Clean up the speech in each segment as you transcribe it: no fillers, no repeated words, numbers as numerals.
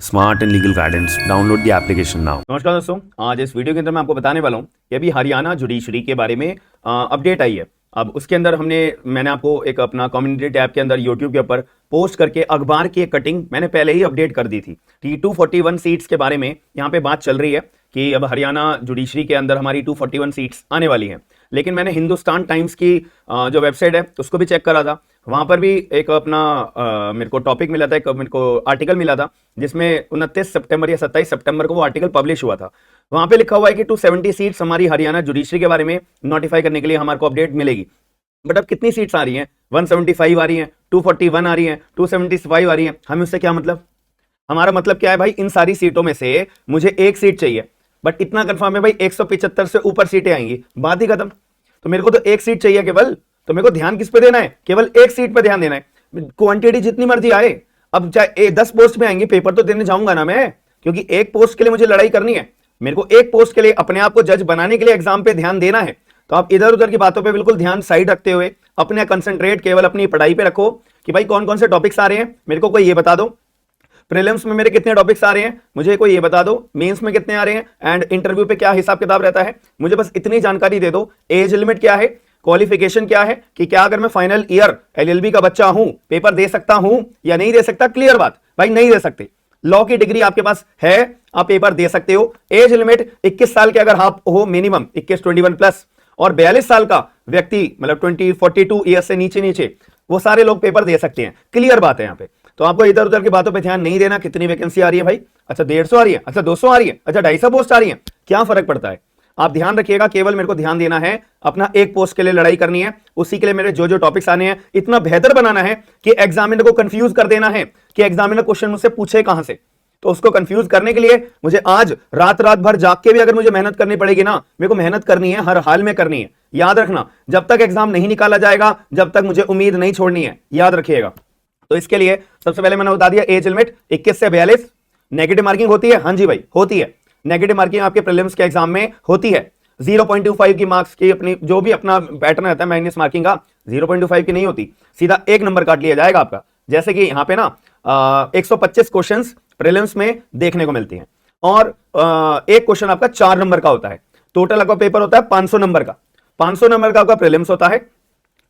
Smart and legal guidance. Download the application now. नमस्कार दोस्तों, आज इस वीडियो के अंदर मैं आपको बताने वाला हूँ कि अभी हरियाणा जुडिशरी के बारे में अपडेट आई है। अब उसके अंदर मैंने आपको एक अपना कम्युनिटी टैब के अंदर यूट्यूब के ऊपर पोस्ट करके अखबार की एक कटिंग मैंने पहले ही अपडेट कर दी थी। T241 सीट्स के बारे में यहाँ पे बात चल रही है कि अब हरियाणा जुडिशरी के अंदर हमारी 241 सीट्स आने वाली हैं। लेकिन मैंने हिंदुस्तान टाइम्स की जो वेबसाइट है उसको भी चेक करा था, वहां पर भी एक अपना मेरे को टॉपिक मिला था, एक मेरे को आर्टिकल मिला था जिसमें 29 सितंबर या 27 सितंबर को वो आर्टिकल पब्लिश हुआ था। वहां पे लिखा हुआ है कि 270 सीट्स हमारी हरियाणा जुडिशरी के बारे में नोटिफाई करने के लिए हमारे को अपडेट मिलेगी। बट अब कितनी सीट्स आ रही हैं? 175 आ रही हैं, 241 आ रही हैं, 275 आ रही हैं। हमें उससे क्या मतलब? हमारा मतलब क्या है भाई, इन सारी सीटों में से मुझे एक सीट चाहिए। बट इतना कंफर्म है भाई 175 से ऊपर सीटें आएंगी, बात ही खत्म। तो मेरे को तो एक सीट चाहिए केवल, तो मेरे को ध्यान किस पे देना है? केवल एक सीट पे ध्यान देना है। क्वांटिटी जितनी मर्जी आए, अब चाहे 10 पोस्ट में आएंगे, पेपर तो देने जाऊंगा ना मैं, क्योंकि एक पोस्ट के लिए मुझे लड़ाई करनी है। मेरे को एक पोस्ट के लिए अपने आप को जज बनाने के लिए एग्जाम पे ध्यान देना है। तो आप इधर उधर की बातों पे बिल्कुल ध्यान साइड रखते हुए अपने कंसंट्रेट केवल अपनी पढ़ाई पे रखो कि भाई कौन कौन से टॉपिक्स आ रहे हैं, मेरे को कोई ये बता दो। प्रीलिम्स में मेरे कितने टॉपिक्स आ रहे हैं, मुझे कोई ये बता दो। मेंस में कितने आ रहे हैं, एंड इंटरव्यू पे क्या हिसाब किताब रहता है, मुझे बस इतनी जानकारी दे दो। एज लिमिट क्या है, क्वालिफिकेशन क्या है, कि क्या अगर मैं फाइनल ईयर एलएलबी का बच्चा हूं, पेपर दे सकता हूं या नहीं दे सकता? क्लियर बात भाई, नहीं दे सकते। लॉ की डिग्री आपके पास है, आप पेपर दे सकते हो। एज लिमिट 21 साल के अगर आप हो मिनिमम, 21 प्लस, और 42 साल का व्यक्ति मतलब 42 ईयर से नीचे नीचे वो सारे लोग पेपर दे सकते हैं। क्लियर बात है यहाँ पे। तो आपको इधर उधर की बातों पे ध्यान नहीं देना। कितनी वैकेंसी आ रही है भाई? अच्छा 150 आ रही है, अच्छा 200 आ रही है, अच्छा 250 पोस्ट आ रही है, क्या फर्क पड़ता है? आप ध्यान रखिएगा, केवल मेरे को ध्यान देना है, अपना एक पोस्ट के लिए लड़ाई करनी है। उसी के लिए मेरे जो जो टॉपिक्स आने हैं इतना बेहतर बनाना है कि एग्जामिनर को कंफ्यूज कर देना है कि एग्जामिनर क्वेश्चन मुझसे पूछे कहां से। तो उसको कंफ्यूज करने के लिए मुझे आज रात रात भर जाग के भी अगर मुझे मेहनत करनी पड़ेगी ना, मेरे को मेहनत करनी है, हर हाल में करनी है। याद रखना, जब तक एग्जाम नहीं निकाला जाएगा, जब तक मुझे उम्मीद नहीं छोड़नी है, याद रखिएगा। तो इसके लिए सबसे पहले मैंने बता दिया, एज लिमिट 21 से 42। नेगेटिव मार्किंग होती है? हाँ जी भाई होती है। नेगेटिव मार्किंग आपके प्रीलिम्स के एग्जाम में होती है। 0.25 की मार्क्स की अपनी जो भी अपना पैटर्न रहता है माइनस मार्किंग का, 0.25 की नहीं होती, सीधा एक नंबर काट लिया जाएगा आपका। जैसे कि यहां पे ना 125 क्वेश्चंस प्रीलिम्स में देखने को मिलती हैं, और एक क्वेश्चन आपका 4 नंबर का होता है। टोटल आपका पेपर होता है 500 नंबर का। 500 नंबर का आपका प्रीलिम्स होता है,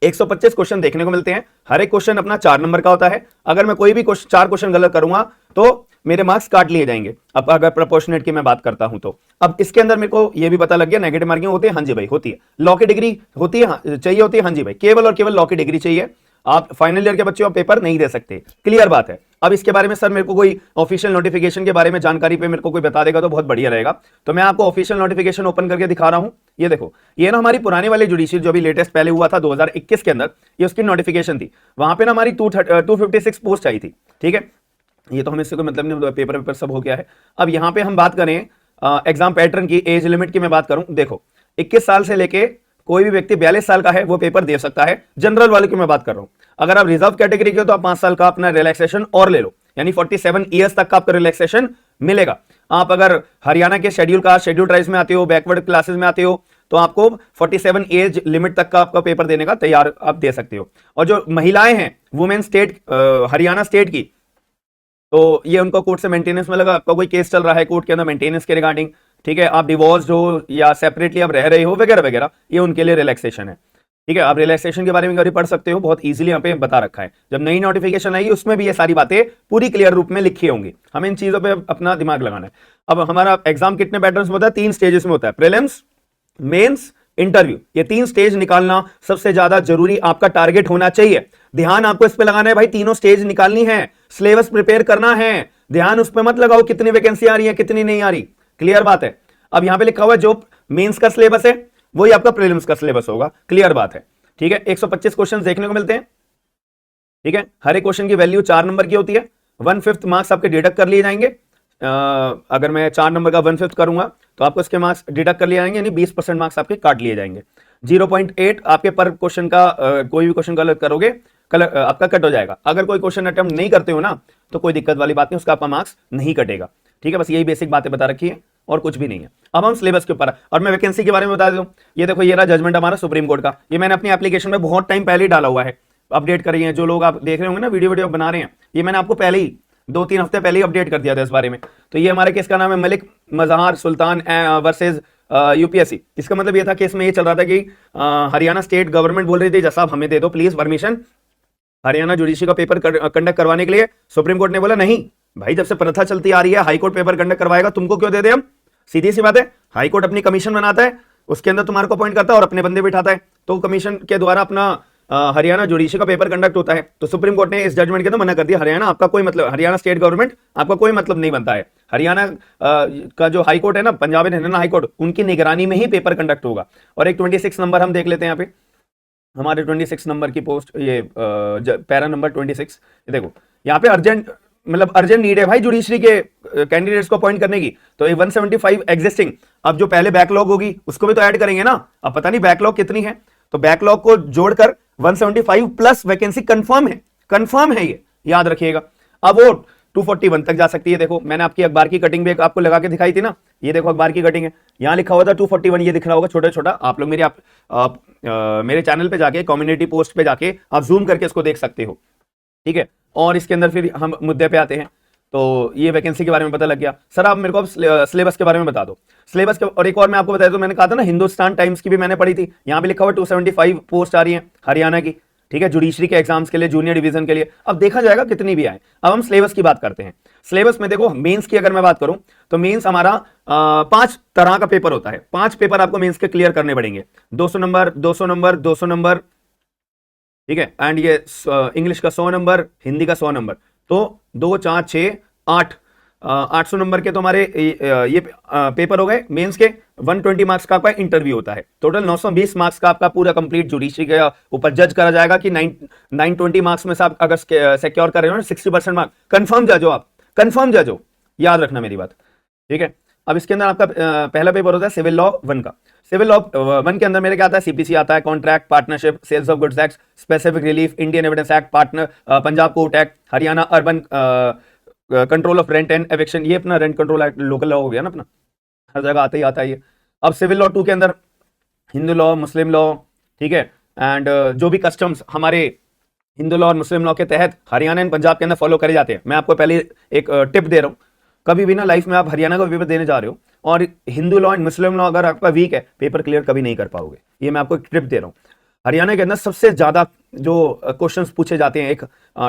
125 क्वेश्चन देखने को मिलते हैं, हर एक क्वेश्चन अपना 4 नंबर का होता है। अगर मैं कोई भी 4 क्वेश्चन गलत करूंगा तो मेरे मार्क्स काट लिए जाएंगे। अब अगर प्रोपोर्शनेट की मैं बात करता हूं तो अब इसके अंदर मेरे को यह भी पता लग गया, नेगेटिव मार्किंग होती है? हाँ जी भाई होती है। लॉ की डिग्री होती है? चाहिए होती है? हाँ जी भाई, केवल और केवल लॉ की डिग्री चाहिए। आप फाइनल ईयर के बच्चे हो, पेपर नहीं दे सकते। क्लियर बात है। अब इसके बारे में सर मेरे को कोई ऑफिशियल नोटिफिकेशन के बारे में जानकारी पे मेरे को कोई बता देगा तो बहुत बढ़िया रहेगा। तो मैं आपको ऑफिशियल नोटिफिकेशन ओपन करके दिखा रहा हूं। ये देखो, ये ना हमारी पुरानी वाली जुडिशियल जो भी लेटेस्ट पहले हुआ था 2021 के अंदर, ये उसकी नोटिफिकेशन थी। वहां पे ना हमारी 256 पोस्ट आई थी। ठीक है, ये तो हमें इससे कोई मतलब नहीं, पेपर सब हो गया है। अब यहां पे हम बात करें एग्जाम पैटर्न की, एज लिमिट की मैं बात करूं, देखो 21 साल से लेके कोई भी व्यक्ति 42 साल का है वो पेपर दे सकता है। जनरल वाले की मैं बात कर रहा हूं। अगर आप रिजर्व कैटेगरी के हो तो आप 5 साल का अपना रिलैक्सेशन और ले लो, यानी 47 ईयर्स तक का आपका रिलैक्सेशन मिलेगा। आप अगर हरियाणा के शेड्यूल ट्राइब्स में आते हो, बैकवर्ड क्लासेस में आते हो, तो आपको 47 एज लिमिट तक का आपका पेपर देने का तैयार आप दे सकते हो। और जो महिलाएं हैं वुमेन स्टेट, हरियाणा स्टेट की, तो ये उनको कोर्ट से मेंटेनेंस में लगा, आपका कोई केस चल रहा है कोर्ट के अंदर मेंटेनेंस के रिगार्डिंग, ठीक है, आप डिवोर्स हो या सेपरेटली आप रह रहे हो वगैरह वगैरह, ये उनके लिए रिलैक्सेशन है। ठीक है, आप रिलैक्सेशन के बारे में कभी पढ़ सकते हो, बहुत इजीली यहाँ पे बता रखा है। जब नई नोटिफिकेशन आएगी उसमें भी ये सारी बातें पूरी क्लियर रूप में लिखी होंगी। हमें इन चीजों पे अपना दिमाग लगाना है। अब हमारा एग्जाम कितने पैटर्न में होता है? 3 स्टेजेस में होता है, प्रीलिम्स, मेंस, इंटरव्यू। ये 3 स्टेज निकालना सबसे ज्यादा जरूरी आपका टारगेट होना चाहिए। ध्यान आपको इस पे लगाना है भाई, तीनों स्टेज निकालनी है, सिलेबस प्रिपेयर करना है। ध्यान उस पे मत लगाओ कितनी वैकेंसी आ रही है कितनी नहीं आ रही। क्लियर बात है। अब यहां पे लिखा हुआ है जो मेंस का सिलेबस है वही आपका प्रीलिम्स का सिलेबस होगा। क्लियर बात है। ठीक है, 125 क्वेश्चन देखने को मिलते हैं। ठीक है, हर एक क्वेश्चन की वैल्यू 4 नंबर की होती है। 1/5 मार्क्स आपके डिडक्ट कर लिए जाएंगे। अगर मैं 4 नंबर का 1/5 करूंगा तो आपको इसके मार्क्स डिडक्ट कर लिए जाएंगे, यानी 20% मार्क्स आपके काट लिए जाएंगे। 0.8 आपके पर क्वेश्चन का, कोई भी क्वेश्चन गलत करोगे आपका कट हो जाएगा। अगर कोई क्वेश्चन अटेम्प्ट नहीं करते हो ना तो कोई दिक्कत वाली बात नहीं, उसका आपका मार्क्स नहीं कटेगा। ठीक है, बस यही बेसिक बातें बता रखी है और कुछ भी नहीं है। अब हम सिलेबस के ऊपर, और मैं वैकेंसी के बारे में बता दूं। ये देखो, ये रहा जजमेंट हमारा सुप्रीम कोर्ट का। ये मैंने अपनी एप्लीकेशन में बहुत टाइम पहले ही डाला हुआ है, अपडेट कर रही है। जो लोग आप देख रहे होंगे ना वीडियो बना रहे हैं, ये मैंने आपको पहले ही 2-3 हफ्ते पहले ही अपडेट कर दिया था इस बारे में। तो ये हमारे केस का नाम है मलिक मजहार सुल्तान वर्सेज यूपीएससी। इसका मतलब ये था केस में ये चल रहा था कि हरियाणा स्टेट गवर्नमेंट बोल रही थी जज साहब हमें दे दो प्लीज परमिशन हरियाणा जुडिशरी का पेपर कंडक्ट करवाने के लिए। सुप्रीम कोर्ट ने बोला नहीं भाई, जब से प्रथा चलती आ रही है हाई कोर्ट पेपर कंडक्ट करवाएगा, तुमको क्यों दे दे हम। सीधी सी बात है, हाई कोर्ट अपनी कमीशन बनाता है, उसके अंदर तुम्हारे को अपॉइंट करता है और अपने बंदे बिठाता है, तो कमीशन के द्वारा अपना हरियाणा जुडिशरी का पेपर कंडक्ट होता है। तो सुप्रीम कोर्ट ने इस जजमेंट के अंदर मना कर दिया, हरियाणा आपका कोई मतलब, हरियाणा स्टेट गवर्नमेंट आपका कोई मतलब नहीं बनता है। हरियाणा का जो हाई कोर्ट है ना, Punjab and Haryana high court, उनकी निगरानी में ही पेपर कंडक्ट होगा। और एक 26 नंबर हम देख लेते हैं यहाँ पे, हमारे 26 नंबर की पोस्ट, ये पैरा नंबर 26, देखो यहाँ पे अर्जेंट मतलब अर्जेंट नीड है भाई जुडिशरी के कैंडिडेट्स को अपॉइंट करने की। तो ये 175 एग्जिस्टिंग, अब जो पहले बैकलॉग होगी उसको भी तो ऐड करेंगे ना। अब पता नहीं बैकलॉग कितनी है, तो बैकलॉग को जोड़कर 175 प्लस वैकेंसी कंफर्म है ये याद रखिएगा। अब वो 241 तक जा सकती है। देखो मैंने आपकी अखबार की कटिंग भी आपको लगा के दिखाई थी ना, ये देखो अखबार की कटिंग है, यहां लिखा हुआ था 241, ये दिख रहा होगा छोटा छोटा। आप लोग मेरे चैनल पे जाके कम्युनिटी पोस्ट पे जाके आप जूम करके इसको देख सकते हो, ठीक है। और इसके अंदर फिर हम मुद्दे पे आते हैं। तो ये वैकेंसी के बारे में पता लग गया। सर आप मेरे को सिलेबस के बारे में बता दो, सिलेबस के। और एक और मैं आपको बताया, तो मैंने कहा था ना हिंदुस्तान टाइम्स की भी मैंने पढ़ी थी, यहाँ पे लिखा हुआ 275 पोस्ट आ रही है हरियाणा की, ठीक है, जुडिशरी के एग्जाम्स के लिए, जूनियर डिवीजन के लिए। अब देखा जाएगा कितनी भी आए। अब हम सिलेबस की बात करते हैं। सिलेबस में देखो मेंस की अगर मैं बात करूं तो मेंस हमारा 5 तरह का पेपर होता है। 5 पेपर आपको मेंस के क्लियर करने पड़ेंगे, 200 नंबर 200 नंबर 200 नंबर, ठीक है। एंड ये इंग्लिश का 100 नंबर, हिंदी का 100 नंबर, तो 2 4 6 8 800 नंबर के तो हमारे ये पेपर हो गए मेंस के। 120 मार्क्स का आपका इंटरव्यू होता है। टोटल 920 मार्क्स का आपका पूरा कंप्लीट जुडिशरी के ऊपर जज करा जाएगा कि 920 मार्क्स में से आप अगर सिक्योर कर रहे हो ना 60% मार्क्स, कंफर्म जज हो आप, कंफर्म जज हो, याद रखना मेरी बात, ठीक है। अब इसके अंदर आपका पहला पेपर होता है सिविल लॉ 1 का। सिविल लॉ 1 के अंदर मेरे क्या आता है, सीपीसी आता है, contract, partnership, sales of goods act, specific relief, Indian evidence act, partner, Punjab court act, Haryana urban control of rent and eviction, ये अपना rent control act local law हो गया ना अपना, हर जगह आता ही आता है ये। अब सिविल लॉ 2 के अंदर हिंदू लॉ, मुस्लिम लॉ, ठीक है, एंड जो भी कस्टम्स हमारे हिंदू लॉ और मुस्लिम लॉ के तहत हरियाणा एंड पंजाब के अंदर फॉलो करे जाते हैं। मैं आपको पहले एक टिप दे रहा हूं, कभी भी ना लाइफ में आप हरियाणा का पेपर देने जा रहे हो और Hindu law and Muslim law अगर आपका वीक है, पेपर क्लियर कभी नहीं कर पाओगे। ये मैं आपको एक टिप दे रहा हूं। हरियाणा के अंदर सबसे ज्यादा जो क्वेश्चंस पूछे जाते हैं, एक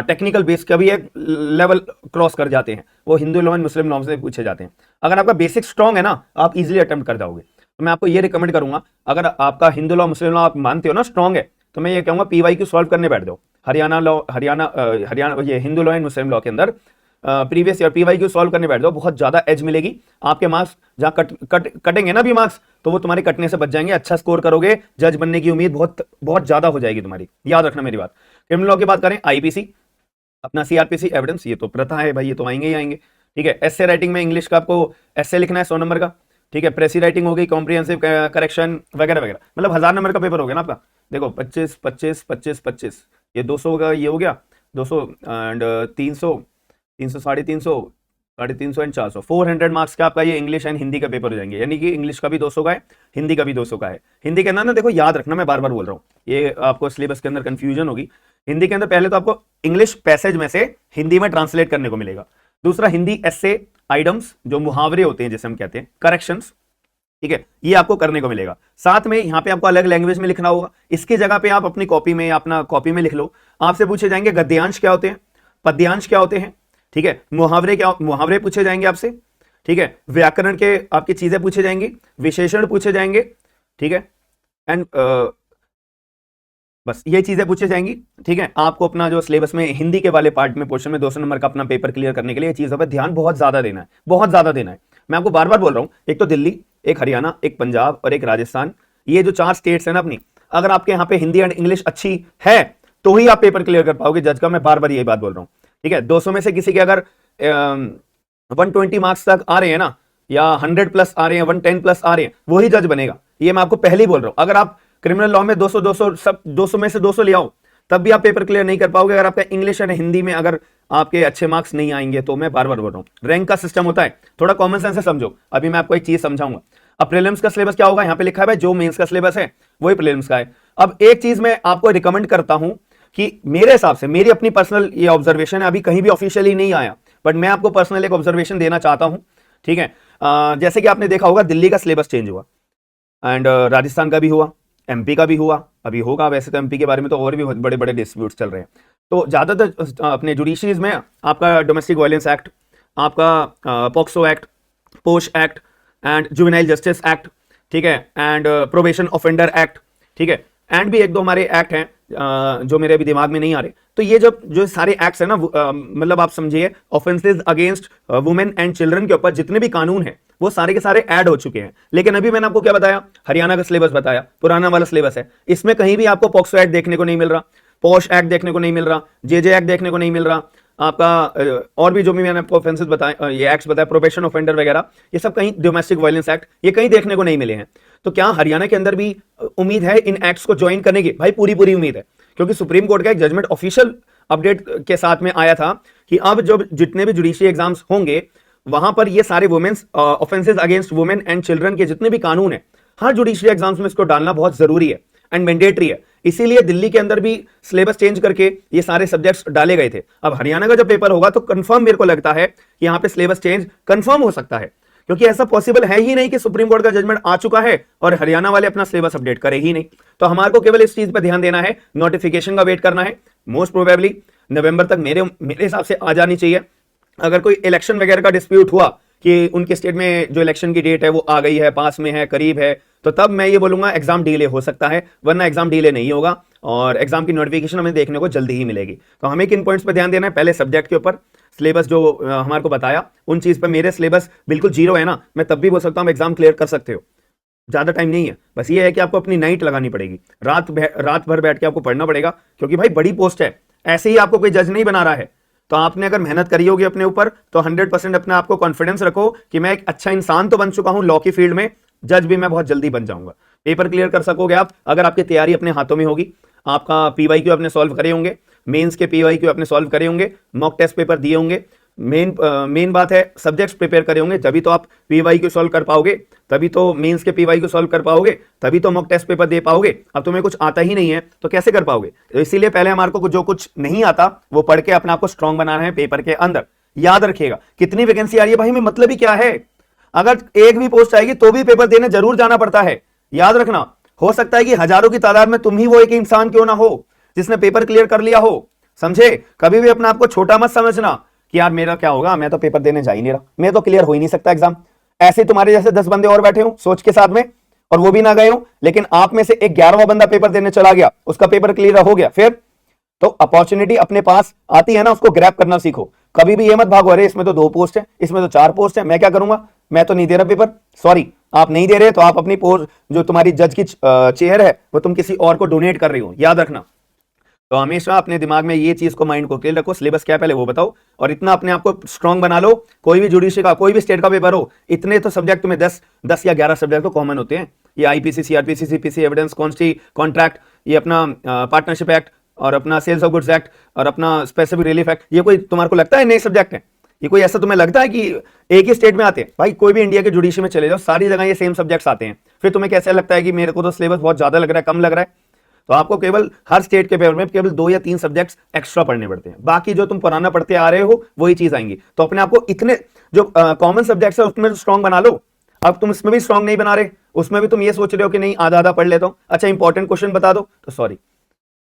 टेक्निकल बेस का भी एक लेवल क्रॉस कर जाते हैं, वो Hindu law and Muslim law से पूछे जाते हैं। अगर आपका बेसिक स्ट्रांग है ना, आप इजीली अटेम्प्ट कर जाओगे। तो मैं आपको ये रिकमेंड करूंगा, अगर आपका हिंदू लॉ मुस्लिम लॉ आप मानते हो ना स्ट्रांग है, तो मैं ये कहूंगा PYQ सॉल्व करने बैठ जाओ। हरियाणा ये Hindu law and Muslim law के अंदर प्रीवियस ईयर PYQ सॉल्व करने बैठ जाओ, बहुत ज्यादा एज मिलेगी आपके। मार्क्स जहां कटेंगे ना भी मार्क्स, तो वो तुम्हारे कटने से बच जाएंगे, अच्छा स्कोर करोगे, जज बनने की उम्मीद बहुत ज्यादा हो जाएगी तुम्हारी, याद रखना मेरी बात। क्रिमिनल लॉ की बात करें, IPC, अपना CRPC एविडेंस, ये तो प्रथा है भाई, ये तो आएंगे ही आएंगे, ठीक है। एस्से राइटिंग में इंग्लिश का आपको एस्से लिखना है 100 नंबर का, ठीक है। प्रेसी राइटिंग हो गई, कॉम्प्रिहेंसिव करेक्शन वगैरह वगैरह, मतलब 1000 नंबर का पेपर हो गया ना आपका। देखो 25 25 25 25, ये 200 का ये हो गया 200 एंड 300 300 350 350 एंड 400, 400 मार्क्स का आपका ये इंग्लिश एंड हिंदी का पेपर हो जाएंगे। यानी कि इंग्लिश का भी 200 का है, हिंदी का भी 200 का है। हिंदी के अंदर ना देखो याद रखना, मैं बार बार बोल रहा हूँ, ये आपको सिलेबस के अंदर कंफ्यूजन होगी। हिंदी के अंदर पहले तो आपको इंग्लिश पैसेज में से हिंदी में ट्रांसलेट करने को मिलेगा। दूसरा हिंदी एस्से आइटम्स, जो मुहावरे होते हैं जिसे हम कहते हैं, करेक्शंस, ठीक है, ये आपको करने को मिलेगा। साथ में यहाँ पे आपको अलग लैंग्वेज में लिखना होगा। इसकी जगह पे आप अपनी कॉपी में, अपना कॉपी में लिख लो। आपसे पूछे जाएंगे गद्यांश क्या होते हैं, पद्यांश क्या होते हैं, ठीक है, मुहावरे पूछे जाएंगे आपसे, ठीक है, व्याकरण के आपकी चीजें पूछे जाएंगी, विशेषण पूछे जाएंगे, ठीक है, एंड बस ये चीजें पूछे जाएंगी, ठीक है। आपको अपना जो सिलेबस में हिंदी के वाले पार्ट में पोर्शन में 200 नंबर का अपना पेपर क्लियर करने के लिए चीजों पर ध्यान बहुत ज्यादा देना है, बहुत ज्यादा देना है। मैं आपको बार बार बोल रहा हूं, एक तो दिल्ली, एक हरियाणा, एक पंजाब और एक राजस्थान, ये जो 4 स्टेट्स हैं ना अपनी, अगर आपके यहाँ पे हिंदी एंड इंग्लिश अच्छी है तो ही आप पेपर क्लियर कर पाओगे जज का। मैं बार बार यही बात बोल रहा हूँ, ठीक है। 200 में से किसी के अगर 120 मार्क्स तक आ रहे हैं ना, या 100 प्लस आ रहे हैं, 110 प्लस आ रहे हैं, वही जज बनेगा। ये मैं आपको पहले ही बोल रहा हूं। अगर आप क्रिमिनल लॉ में 200 सब 200 में से 200 ले आओ, तब भी आप पेपर क्लियर नहीं कर पाओगे अगर आपका इंग्लिश और हिंदी में अगर आपके अच्छे मार्क्स नहीं आएंगे। तो मैं बार बार बोल रहा हूं, रैंक का सिस्टम होता है, थोड़ा कॉमन सेंस से समझो। अभी मैं आपको एक चीज समझाऊंगा। अब प्रीलिम्स का सिलेबस क्या होगा, यहां पे लिखा है जो मेंस का सिलेबस है वही प्रीलिम्स का है। अब एक चीज मैं आपको रिकमेंड करता हूं कि मेरे हिसाब से, मेरी अपनी पर्सनल ये ऑब्जर्वेशन है, अभी कहीं भी ऑफिशियली नहीं आया, बट मैं आपको पर्सनल एक ऑब्जर्वेशन देना चाहता हूं, ठीक है। जैसे कि आपने देखा होगा दिल्ली का सिलेबस चेंज हुआ एंड राजस्थान का भी हुआ, एमपी का भी हुआ, अभी होगा। वैसे तो एमपी के बारे में तो और भी बड़े बड़े डिस्प्यूट्स चल रहे हैं। तो ज्यादातर अपने जुडिशरीज में आपका डोमेस्टिक वायलेंस एक्ट, आपका पॉक्सो एक्ट, पोश act and juvenile justice act, ठीक है, एंड प्रोबेशन ऑफेंडर एक्ट, ठीक है, एंड भी एक दो हमारे एक्ट हैं जो मेरे अभी दिमाग में नहीं आ रहे। तो ये जो सारे एक्ट्स हैं ना, मतलब आप समझिए offences against women and children के ऊपर जितने भी कानून हैं वो सारे के सारे ऐड हो चुके हैं। लेकिन अभी मैंने आपको क्या बताया, हरियाणा का सिलेबस बताया, पुराना वाला सिलेबस है, इसमें कहीं भी आपको पॉक्सो एक्ट देखने को नहीं मिल रहा, पॉश एक्ट देखने को नहीं मिल रहा, जेजे एक्ट देखने को नहीं मिल रहा, आपका और भी जो भी मैंने आपको ऑफेंसेस बताए, ये एक्ट्स बताया, प्रोबेशन ऑफेंडर वगैरह, ये सब कहीं, डोमेस्टिक वायलेंस एक्ट, ये कहीं देखने को नहीं मिले हैं। तो क्या हरियाणा के अंदर भी उम्मीद है इन एक्ट्स को ज्वाइन करने की? भाई पूरी पूरी उम्मीद है, क्योंकि सुप्रीम कोर्ट का एक जजमेंट ऑफिशियल अपडेट के साथ में आया था कि अब जो जितने भी जुडिशियरी एग्जाम्स होंगे वहां पर ये सारे women's offences against women and children के जितने भी कानून है, हर जुडिशियरी एग्जाम्स में इसको डालना बहुत जरूरी है एंड मैंडेटरी है। इसीलिए दिल्ली के अंदर भी सिलेबस चेंज करके ये सारे सब्जेक्ट्स डाले गए थे। अब हरियाणा का जब पेपर होगा तो कंफर्म मेरे को लगता है कि यहां पे सिलेबस चेंज कंफर्म हो सकता है, क्योंकि ऐसा पॉसिबल है ही नहीं कि सुप्रीम कोर्ट का जजमेंट आ चुका है और हरियाणा वाले अपना सिलेबस अपडेट करे ही नहीं। तो हमारे को केवल इस चीज पर ध्यान देना है, नोटिफिकेशन का वेट करना है। मोस्ट प्रोबेबली नवंबर तक मेरे हिसाब से आ जानी चाहिए। अगर कोई इलेक्शन वगैरह का डिस्प्यूट हुआ कि उनके स्टेट में जो इलेक्शन की डेट है वो आ गई है, पास में है, करीब है, तो तब मैं ये बोलूंगा एग्जाम डिले हो सकता है, वरना एग्जाम डिले नहीं होगा और एग्जाम की नोटिफिकेशन हमें देखने को जल्दी ही मिलेगी। तो हमें किन पॉइंट्स पे ध्यान देना है? पहले सब्जेक्ट के ऊपर सिलेबस जो हमारे को बताया उन चीज पे, मेरे सिलेबस बिल्कुल जीरो है ना, मैं तब भी बोल सकता हूँ एग्जाम क्लियर कर सकते हो, ज्यादा टाइम नहीं है। बस ये है कि आपको अपनी नाइट लगानी पड़ेगी, रात भर बैठ के आपको पढ़ना पड़ेगा, क्योंकि भाई बड़ी पोस्ट है, ऐसे ही आपको कोई जज नहीं बना रहा है। तो आपने अगर मेहनत करी होगी अपने ऊपर तो 100% अपने आप को कॉन्फिडेंस रखो कि मैं एक अच्छा इंसान तो बन चुका हूं लॉ की फील्ड में, जज भी मैं बहुत जल्दी बन जाऊंगा। पेपर क्लियर कर सकोगे आप अगर आपकी तैयारी अपने हाथों में होगी। आपका पीवाईक्यू आपने सॉल्व करे होंगे, मेंस के पीवाईक्यू आपने सॉल्व करे होंगे, मॉक टेस्ट पेपर दिए होंगे, मेन बात है सब्जेक्ट्स प्रिपेयर करे होंगे, तभी तो आप पीवाईक्यू सॉल्व कर पाओगे, तभी तो मेंस के पीवाईक्यू सॉल्व कर पाओगे, तभी तो मॉक टेस्ट पेपर दे पाओगे। अब तुम्हें कुछ आता ही नहीं है तो कैसे कर पाओगे? तो इसीलिए पहले हमारे को जो कुछ नहीं आता वो पढ़ के अपने आप को स्ट्रांग बनाना है पेपर के अंदर। याद रखिएगा, कितनी वैकेंसी आ रही है भाई, में मतलब ही क्या है? अगर एक भी पोस्ट आएगी तो भी पेपर देने जरूर जाना पड़ता है। याद रखना, हो सकता है कि हजारों की तादाद में तुम ही वो एक इंसान क्यों ना हो जिसने पेपर क्लियर कर लिया हो, समझे? कभी भी अपने आप को छोटा मत समझना कि यार मेरा क्या होगा, मैं तो पेपर देने जा ही नहीं रहा, मैं तो क्लियर हो ही नहीं सकता एग्जाम। ऐसे तुम्हारे जैसे 10 बंदे और बैठे हो सोच के साथ में और वो भी ना गए हो, लेकिन आप में से एक 11वां बंदा पेपर देने चला गया, उसका पेपर क्लियर हो गया। फिर तो अपॉर्चुनिटी अपने पास आती है ना, उसको ग्रैब करना सीखो। कभी भी ये मत भागो, अरे इसमें तो 2 पोस्ट है, इसमें तो 4 पोस्ट है, मैं क्या करूंगा, मैं तो नहीं दे रहा पेपर। सॉरी, आप नहीं दे रहे तो आप अपनी पोस्ट जो तुम्हारी जज की चेयर है वो तुम किसी और को डोनेट कर रही हो, याद रखना। तो हमेशा अपने दिमाग में ये चीज को, माइंड को क्लियर रखो, सिलेबस क्या है पहले वो बताओ और इतना अपने आप को स्ट्रांग बना लो। कोई भी जुडिशरी का, कोई भी स्टेट का पेपर हो, इतने तो सब्जेक्ट में 10 या 11 सब्जेक्ट तो कॉमन होते हैं। ये IPC, CrPC, CPC, evidence, consti, contract, ये अपना पार्टनरशिप एक्ट और अपना सेल्स ऑफ गुड्स एक्ट और अपना स्पेसिफिक रिलीफ एक्ट, ये कोई तुम्हारे को लगता है नए सब्जेक्ट है? ये कोई ऐसा तुम्हें लगता है कि एक ही स्टेट में आते हैं? भाई कोई भी इंडिया के जुडिशरी में चले जाओ, सारी जगह ये सेम सब्जेक्ट्स आते हैं। फिर तुम्हें कैसे लगता है कि मेरे को तो सिलेबस बहुत ज्यादा लग रहा है, कम लग रहा है? तो आपको केवल हर स्टेट के पेपर में केवल 2 या 3 सब्जेक्ट्स एक्स्ट्रा पढ़ने पड़ते हैं, बाकी जो तुम पुराना पढ़ते आ रहे हो वही चीज आएंगी। तो अपने आपको इतने जो कॉमन सब्जेक्ट्स है उसमें स्ट्रांग बना लो। अब तुम इसमें भी स्ट्रांग नहीं बना रहे, उसमें भी तुम ये सोच रहे हो कि नहीं आधा आधा पढ़ लेता हूं, अच्छा इंपॉर्टेंट क्वेश्चन बता दो, तो सॉरी,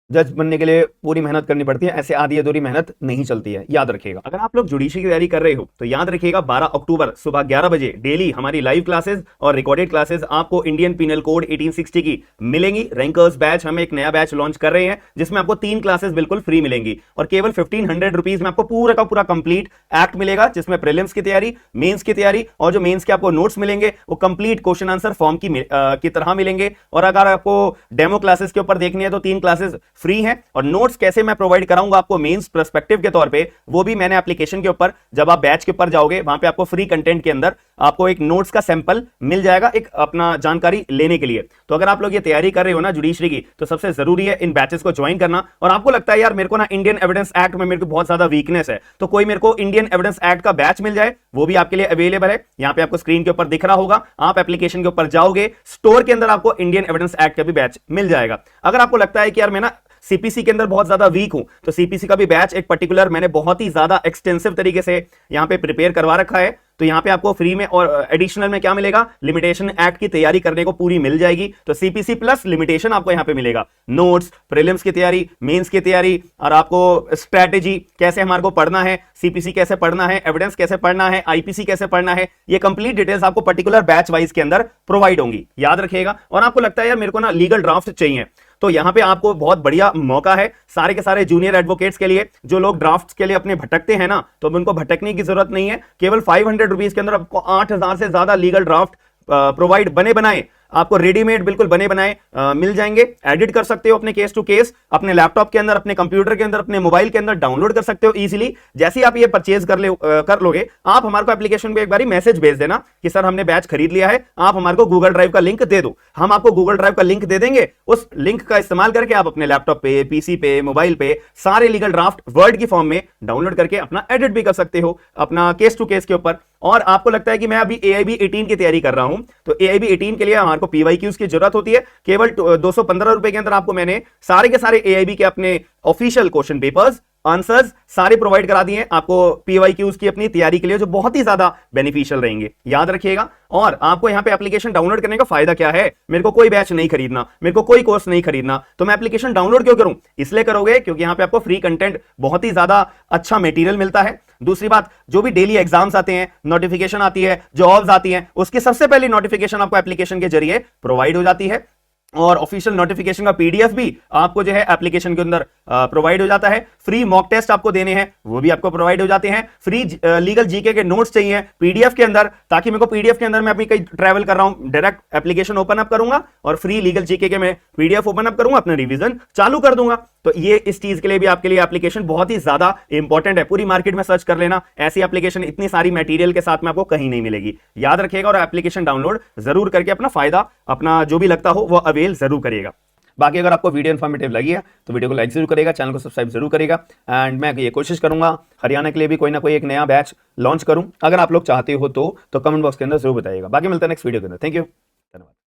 जज बनने के लिए पूरी मेहनत करनी पड़ती है, ऐसे आधी अधूरी मेहनत नहीं चलती है, याद रखिएगा। अगर आप लोग जुडिशरी की तैयारी कर रहे हो तो याद रखिएगा 12 अक्टूबर सुबह 11 बजे डेली हमारी लाइव क्लासेस और रिकॉर्डेड क्लासेस आपको इंडियन पिनल कोड 1860 की मिलेंगी। रैंकर्स बैच, हम एक नया बैच लॉन्च कर रहे हैं जिसमें आपको 3 क्लासेस बिल्कुल फ्री मिलेंगी और केवल 1500 रुपीज में आपको पूरा का पूरा कंप्लीट एक्ट मिलेगा, जिसमें प्रीलिम्स की तैयारी, मेंस की तैयारी और जो मेंस के आपको नोट्स मिलेंगे वो कंप्लीट क्वेश्चन आंसर फॉर्म की तरह मिलेंगे। और अगर आपको डेमो क्लासेस के ऊपर देखनी है तो 3 क्लासेस फ्री है और नोट्स कैसे मैं प्रोवाइड कराऊंगा आपको मेंस पर्सपेक्टिव के तौर पे, वो भी मैंने एप्लीकेशन के ऊपर, जब आप बैच के ऊपर जाओगे वहां पे आपको फ्री कंटेंट के अंदर आपको एक नोट्स का सैंपल मिल जाएगा, एक अपना जानकारी लेने के लिए। तो अगर आप लोग ये तैयारी कर रहे हो ना जुडिशरी की, तो सबसे जरूरी है इन बैचेस को ज्वाइन करना। और आपको लगता है यार मेरे को ना इंडियन एविडेंस एक्ट में मेरे को बहुत ज्यादा वीकनेस है, तो कोई मेरे को इंडियन एविडेंस एक्ट का बैच मिल जाए, वो भी आपके लिए अवेलेबल है। यहां पे आपको स्क्रीन के ऊपर दिख रहा होगा, आप एप्लीकेशन के ऊपर जाओगे, स्टोर के अंदर आपको इंडियन एविडेंस एक्ट का भी बैच मिल जाएगा। अगर आपको लगता है कि यार मैं ना सीपीसी के अंदर बहुत ज्यादा वीक हूं, तो सीपीसी का भी बैच एक पर्टिकुलर मैंने बहुत ही ज्यादा एक्सटेंसिव तरीके से यहां पे प्रिपेयर करवा रखा है। तो यहां पे आपको फ्री में और एडिशनल में क्या मिलेगा, लिमिटेशन एक्ट की तैयारी करने को पूरी मिल जाएगी। तो सीपीसी प्लस लिमिटेशन आपको यहां पे मिलेगा, नोट्स, प्रीलिम्स की तैयारी, मेंस की तैयारी, और आपको स्ट्रैटेजी कैसे हमारे को पढ़ना है, सीपीसी कैसे पढ़ना है, एविडेंस कैसे पढ़ना है, आईपीसी कैसे पढ़ना है, ये कंप्लीट डिटेल्स आपको पर्टिकुलर बैच वाइज के अंदर प्रोवाइड होंगी, याद रखिएगा। और आपको लगता है यार मेरे को ना लीगल ड्राफ्ट चाहिए, तो यहां पे आपको बहुत बढ़िया मौका है सारे के सारे जूनियर एडवोकेट्स के लिए। जो लोग ड्राफ्ट्स के लिए अपने भटकते हैं ना, तो उनको भटकने की जरूरत नहीं है। केवल 500 रुपीज के अंदर आपको 8000 से ज्यादा लीगल ड्राफ्ट प्रोवाइड बने बनाए आपको रेडीमेड बिल्कुल बने बनाए मिल जाएंगे। एडिट कर सकते हो अपने केस टू केस, अपने लैपटॉप के अंदर, अपने कंप्यूटर के अंदर, अपने मोबाइल के अंदर डाउनलोड कर सकते हो इजीली। जैसे ही आप ये परचेज कर लोगे, आप हमारे को एप्लीकेशन पे एक बारी मैसेज भेज देना कि सर हमने बैच खरीद लिया है, आप हमारे को गूगल ड्राइव का लिंक दे दो। हम आपको गूगल ड्राइव का लिंक दे देंगे, उस लिंक का इस्तेमाल करके आप अपने लैपटॉप पे, पीसी पे, मोबाइल पे सारे लीगल ड्राफ्ट वर्ड की फॉर्म में डाउनलोड करके अपना एडिट भी कर सकते हो अपना केस टू केस के ऊपर। और आपको लगता है कि मैं अभी AIB 18 की तैयारी कर रहा हूं, तो AIB 18 के लिए हमारे को PYQs की जरूरत होती है। केवल 215 रुपए के अंदर आपको मैंने सारे के सारे AIB के अपने ऑफिशियल क्वेश्चन पेपर्स, आंसर्स सारे प्रोवाइड करा दिए आपको PYQs की अपनी तैयारी के लिए, जो बहुत ही ज्यादा बेनिफिशियल रहेंगे, याद रखिएगा। और आपको यहां पे एप्लीकेशन डाउनलोड करने का फायदा क्या है, मेरे को कोई बैच नहीं खरीदना, मेरे को कोई कोर्स नहीं खरीदना, तो मैं एप्लीकेशन डाउनलोड क्यों करूं? इसलिए करोगे क्योंकि यहां पे आपको फ्री कंटेंट, बहुत ही ज्यादा अच्छा मटेरियल मिलता है। दूसरी बात, जो भी डेली एग्जाम्स आते हैं, नोटिफिकेशन आती है, जॉब्स आती हैं, उसकी सबसे पहली नोटिफिकेशन आपको एप्लीकेशन के जरिए प्रोवाइड हो जाती है। और ऑफिशियल नोटिफिकेशन का PDF भी आपको जो है एप्लीकेशन के अंदर प्रोवाइड हो जाता है। फ्री मॉक टेस्ट आपको देने हैं, वो भी आपको प्रोवाइड हो जाते हैं। फ्री लीगल जीके के नोट्स चाहिए PDF के अंदर, ताकि मेरे को PDF के अंदर मैं अपनी कहीं ट्रैवल कर रहा हूं, डायरेक्ट एप्लीकेशन ओपन अप करूंगा और फ्री लीगल जीके के मैं PDF ओपन अप करूंगा, अपना रिवीजन चालू कर दूंगा। तो ये इस चीज के लिए भी आपके लिए एप्लीकेशन बहुत ही ज्यादा इंपॉर्टेंट है। पूरी मार्केट में सर्च कर लेना, ऐसी एप्लीकेशन इतनी सारी मटेरियल के साथ में आपको कहीं नहीं मिलेगी, याद रखिएगा। और एप्लीकेशन डाउनलोड जरूर करके अपना फायदा, अपना जो भी लगता हो वो अवेल जरूर करिएगा। बाकी अगर आपको वीडियो इन्फॉर्मेटिव लगी है तो वीडियो को लाइक जरूर करेगा, चैनल को सब्सक्राइब जरूर करेगा। एंड मैं ये कोशिश करूंगा हरियाणा के लिए भी कोई ना कोई एक नया बैच लॉन्च करूं, अगर आप लोग चाहते हो तो कमेंट बॉक्स के अंदर जरूर बताइएगा। बाकी मिलता है नेक्स्ट वीडियो के अंदर। थैंक यू, धन्यवाद।